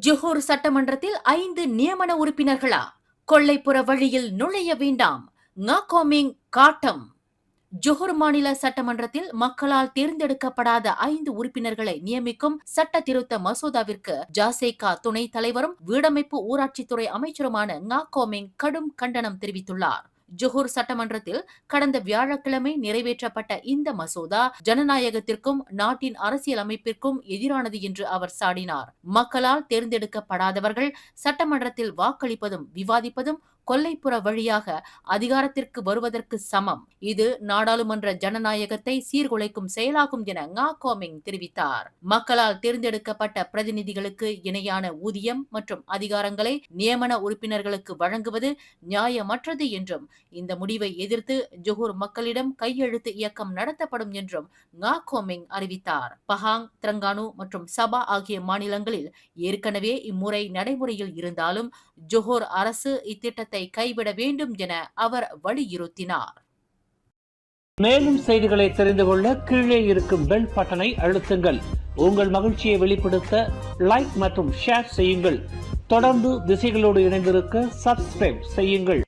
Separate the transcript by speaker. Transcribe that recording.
Speaker 1: ஜொஹூர் சட்டமன்றத்தில் 5 நியமன உறுப்பினர்களா? கொல்லைப்புற வழியில் நுழைய வேண்டாம். ngakoming காட்டம். ஜொஹூர் மாநில சட்டமன்றத்தில் மக்களால் தேர்ந்தெடுக்கப்படாத 5 உறுப்பினர்களை நியமிக்கும் சட்ட திருத்த மசோதாவிற்கு ஜாசேகா துணைத் தலைவரும் வீடமைப்பு ஊராட்சித்துறை அமைச்சருமான ngakoming கடும் கண்டனம் தெரிவித்துள்ளார். ஜொஹூர் சட்டமன்றத்தில் கடந்த வியாழக்கிழமை நிறைவேற்றப்பட்ட இந்த மசோதா ஜனநாயகத்திற்கும் நாட்டின் அரசியல் அமைப்பிற்கும் எதிரானது என்று அவர் சாடினார். மக்களால் தேர்ந்தெடுக்கப்படாதவர்கள் சட்டமன்றத்தில் வாக்களிப்பதும் விவாதிப்பதும் கொல்லைப்புற வழியாக அதிகாரத்திற்கு வருவதற்கு சமம். இது நாடாளுமன்ற ஜனநாயகத்தை சீர்குலைக்கும் செயலாகும் என ngakoming தெரிவித்தார். மக்களால் தேர்ந்தெடுக்கப்பட்ட பிரதிநிதிகளுக்கு இணையான ஊதியம் மற்றும் அதிகாரங்களை நியமன உறுப்பினர்களுக்கு வழங்குவது நியாயமற்றது என்றும் இந்த முடிவை எதிர்த்து ஜொஹூர் மக்களிடம் கையெழுத்து இயக்கம் நடத்தப்படும் என்றும் ngakoming அறிவித்தார். பஹாங், திரங்கானு மற்றும் சபா ஆகிய மாநிலங்களில் ஏற்கனவே இம்முறை நடைமுறையில் இருந்தாலும் ஜொஹூர் அரசு இத்திட்டத்தை கைவிட வேண்டும் என அவர் வலியுறுத்தினார்.
Speaker 2: மேலும் செய்திகளை தெரிந்து கொள்ள கீழே இருக்கும் பெல் பட்டனை அழுத்துங்கள். உங்கள் மகிழ்ச்சியை வெளிப்படுத்த லைக் மற்றும் ஷேர் செய்யுங்கள். தொடர்ந்து திசைகளோடு இணைந்திருக்க சப்ஸ்கிரைப் செய்யுங்கள்.